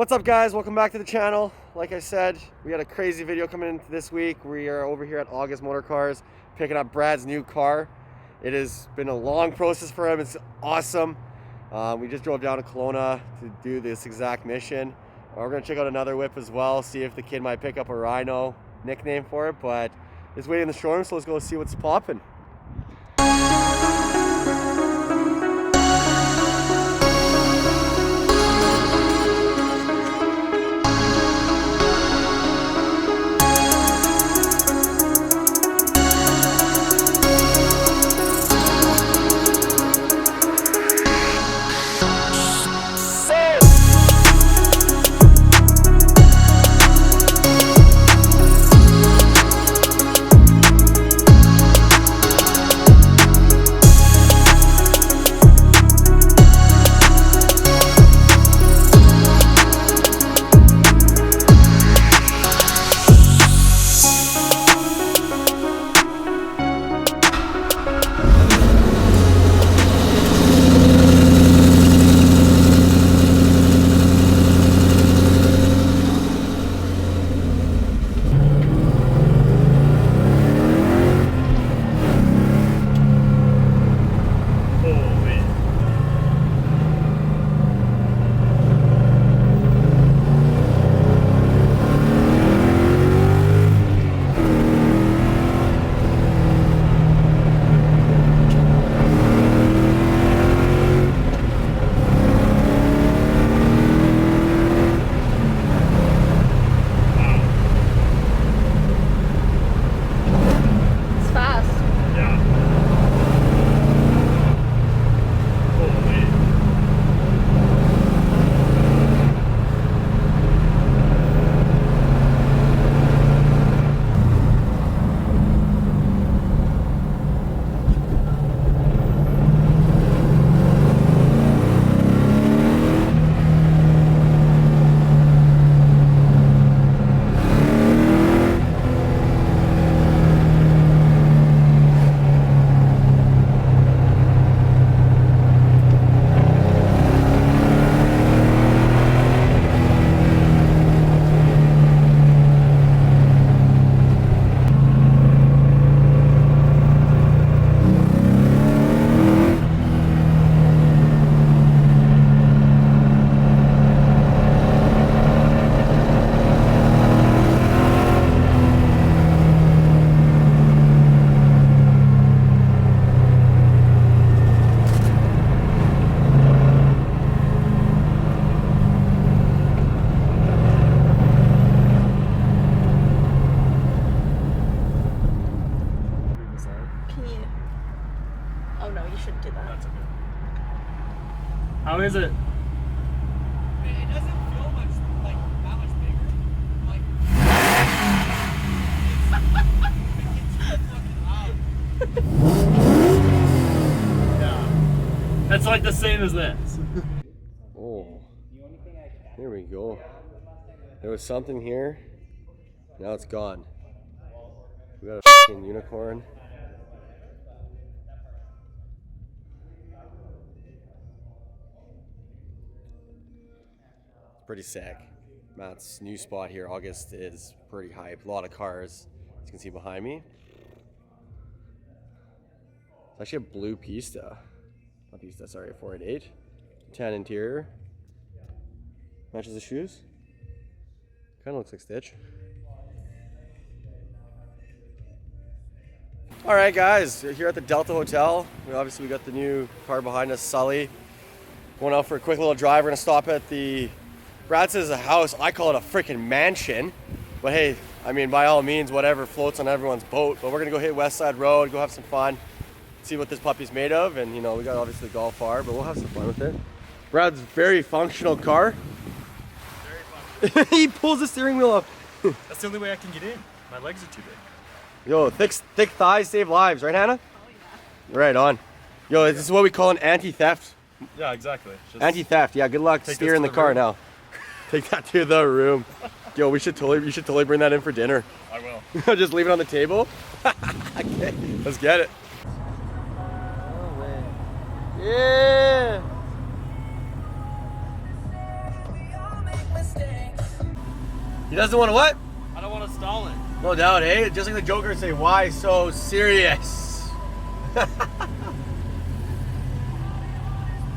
What's up, guys? Welcome back to the channel. Like I said, we had a crazy video coming in this week. We are over here at August Motor Cars picking up Brad's new car. It has been a long process for him. It's awesome. We just drove down to Kelowna to do this exact mission. We're gonna check out another whip as well, see if the kid might pick up a Rhino nickname for it, but it's waiting in the showroom, so let's go see what's popping. How is it? It doesn't feel much like that much bigger. Like it gets too fucking loud. Yeah. That's like the same as this. Oh, here we go. There was something here. Now it's gone. We got a fucking unicorn. Pretty sick. Matt's new spot here, August, is pretty hype. A lot of cars, as you can see behind me. It's actually a blue Pista. Not Pista, sorry, 488. Tan interior. Matches the shoes. Kind of looks like Stitch. All right, guys, we're here at the Delta Hotel. We got the new car behind us, Sully. Going out for a quick little drive. We're gonna stop at the Brad says a house, I call it a freaking mansion. But hey, I mean, by all means, whatever floats on everyone's boat. But we're gonna go hit West Side Road, go have some fun, see what this puppy's made of. And you know, we got obviously the Golf R, but we'll have some fun with it. Brad's very functional car. Very functional. He pulls the steering wheel up. That's the only way I can get in. My legs are too big. Yo, thick thighs save lives, right, Hannah? Oh, yeah. Right on. Yo, this is what we call an anti-theft. Yeah, exactly. Anti-theft, yeah, good luck steering the car now. Take that to the room. Yo, you should totally bring that in for dinner. I will. Just leave it on the table. Okay, let's get it. Yeah. He doesn't want to what? I don't want to stall it. No doubt, hey? Just like the Joker say, why so serious?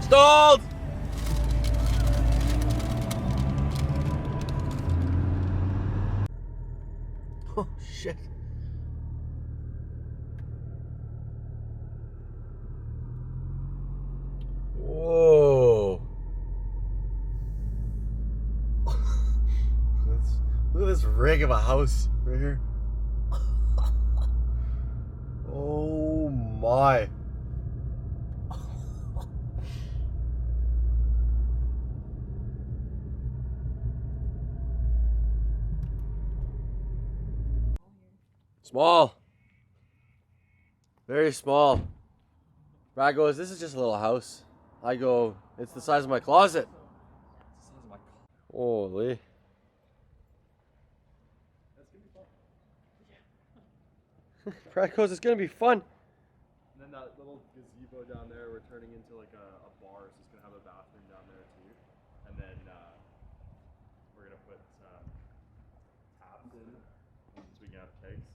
Stalled! Oh, shit. Whoa. Look at this rig of a house right here. Oh my. Small. Very small. Brad goes, this is just a little house. I go, it's the size of my closet. Holy. Brad goes, it's gonna be fun. And then that little gazebo down there, we're turning into like a bar, so it's gonna have a bathroom down there too. And then we're gonna put taps in so we can have kegs.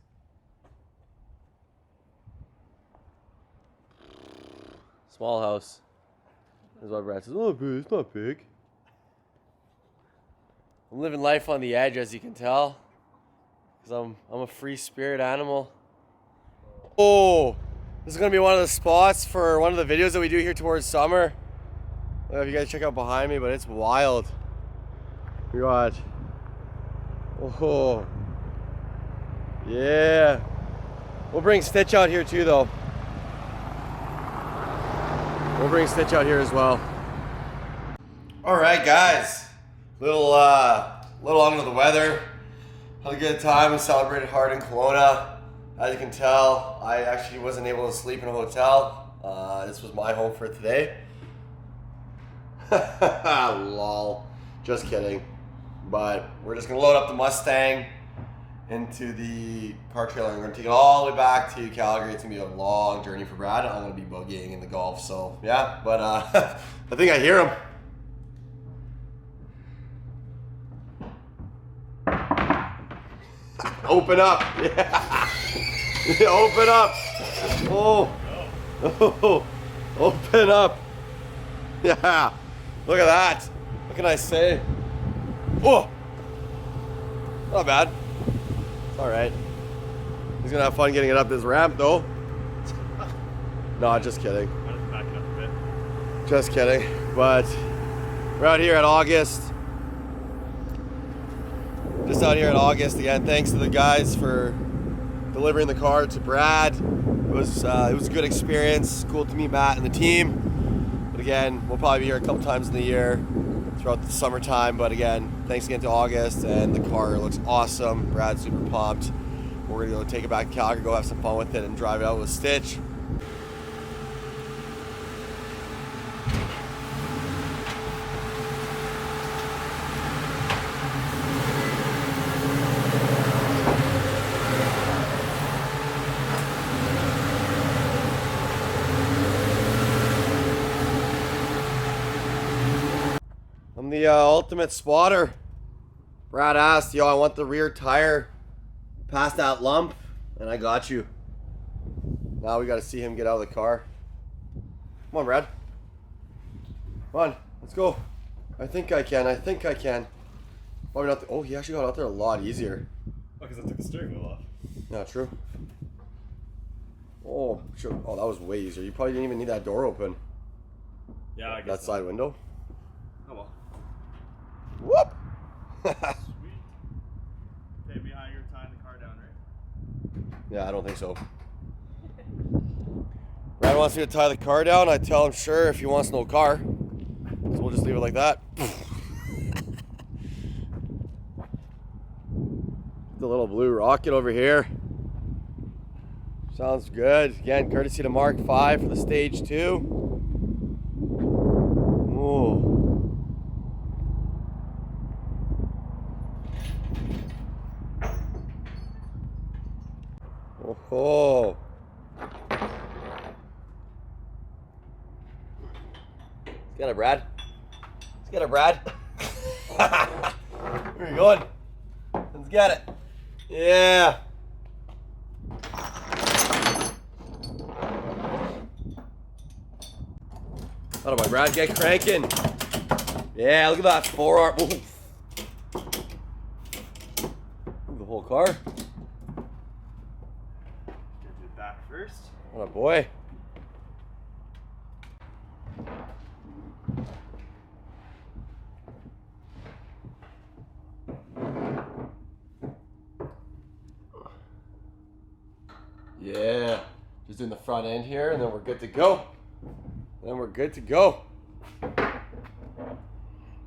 Small house. That's why Brad says, oh, it's not big. I'm living life on the edge, as you can tell. Because I'm a free spirit animal. Oh, this is going to be one of the spots for one of the videos that we do here towards summer. I don't know if you guys check out behind me, but it's wild. We got, oh, yeah. We'll bring Stitch out here too, though. We'll bring Stitch out here as well. All right, guys. Little under the weather. Had a good time. We celebrated hard in Kelowna. As you can tell, I actually wasn't able to sleep in a hotel. This was my home for today. Lol. Just kidding. But we're just gonna load up the Mustang into the car trailer. We're gonna take it all the way back to Calgary. It's gonna be a long journey for Brad. I'm gonna be boogieing in the Golf, so yeah. But I think I hear him. Open up. Yeah. Open up. Oh. Oh. Open up. Yeah. Look at that. What can I say? Oh. Not bad. It's all right. He's gonna have fun getting it up this ramp, though. No, just kidding. I'm just backing up a bit. Just kidding. But we're out here at August. Just out here in August again. Thanks to the guys for delivering the car to Brad. It was a good experience. Cool to meet Matt and the team. But again, we'll probably be here a couple times in the year throughout the summertime. But again, thanks again to August, and the car looks awesome. Brad's super pumped. We're gonna go take it back to Calgary, go have some fun with it, and drive it out with Stitch. I'm the ultimate spotter. Brad asked, yo, I want the rear tire past that lump, and I got you. Now we got to see him get out of the car. Come on, Brad. Come on, let's go. I think I can. Probably not. Oh, he actually got out there a lot easier. Oh, because I took the steering wheel off. Yeah, true. Oh, sure. Oh, that was way easier. You probably didn't even need that door open. Yeah, I guess That so. side window. Oh well. Whoop! Sweet. Maybe how you're tying the car down, right? Yeah, I don't think so. Brad wants me to tie the car down. I tell him, sure, if he wants no car. So we'll just leave it like that. The little blue rocket over here. Sounds good. Again, courtesy to Mark V for the Stage 2. Ooh. Oh. Let's get it, Brad. Let's get it, Brad. Where are you going? Let's get it. Yeah. How do my Brad get cranking? Yeah, look at that forearm. Ooh. The whole car. Get it back first. What a boy. Yeah, just doing the front end here, and then we're good to go. Then we're good to go. We're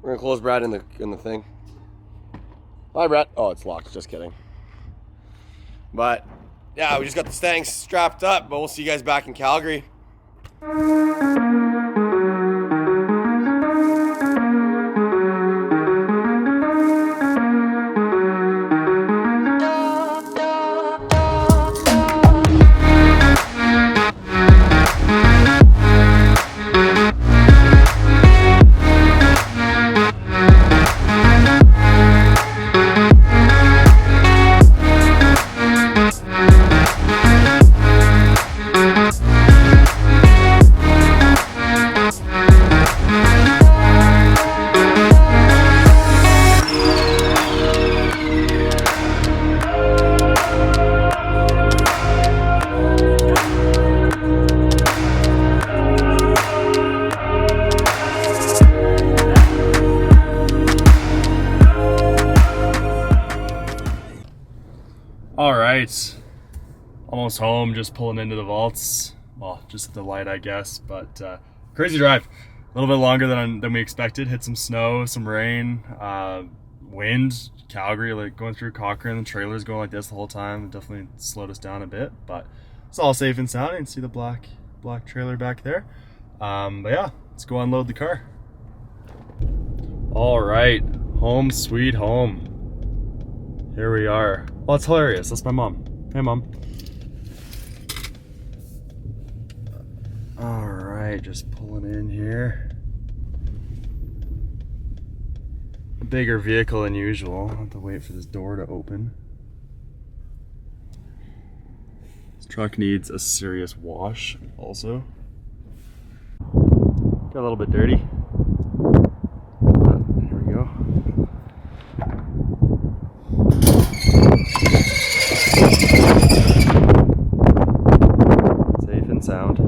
gonna close Brad in the thing. Hi, Brad. Oh, it's locked. Just kidding. But yeah, we just got the Stangs strapped up, but we'll see you guys back in Calgary. All right, almost home, just pulling into the vaults. Well, just at the light, I guess, but crazy drive. A little bit longer than we expected. Hit some snow, some rain, wind. Calgary, like going through Cochrane, the trailer's going like this the whole time. It definitely slowed us down a bit, but it's all safe and sound. You can see the black trailer back there. But yeah, let's go unload the car. All right, home sweet home. Here we are. Well, it's hilarious. That's my mom. Hey, Mom. All right, just pulling in here. A bigger vehicle than usual. I'll have to wait for this door to open. This truck needs a serious wash also. Got a little bit dirty. But here we go. Safe and sound.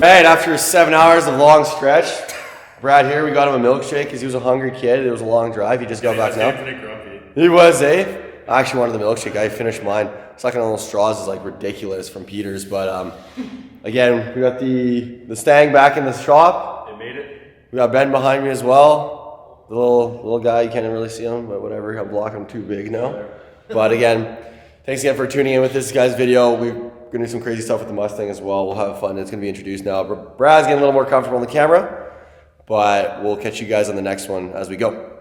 Right, after 7 hours of long stretch, Brad here, we got him a milkshake because he was a hungry kid. It was a long drive. He just got back now. He was, eh? I actually wanted the milkshake. I finished mine. Sucking on those straws is like ridiculous from Peter's. But again, we got the Stang back in the shop. It made it. We got Ben behind me as well. The little guy, you can't really see him, but whatever. I'm blocking him too big now. But again, thanks again for tuning in with this guy's video. We're gonna do some crazy stuff with the Mustang as well. We'll have fun. It's gonna be introduced now. Brad's getting a little more comfortable on the camera, but we'll catch you guys on the next one as we go.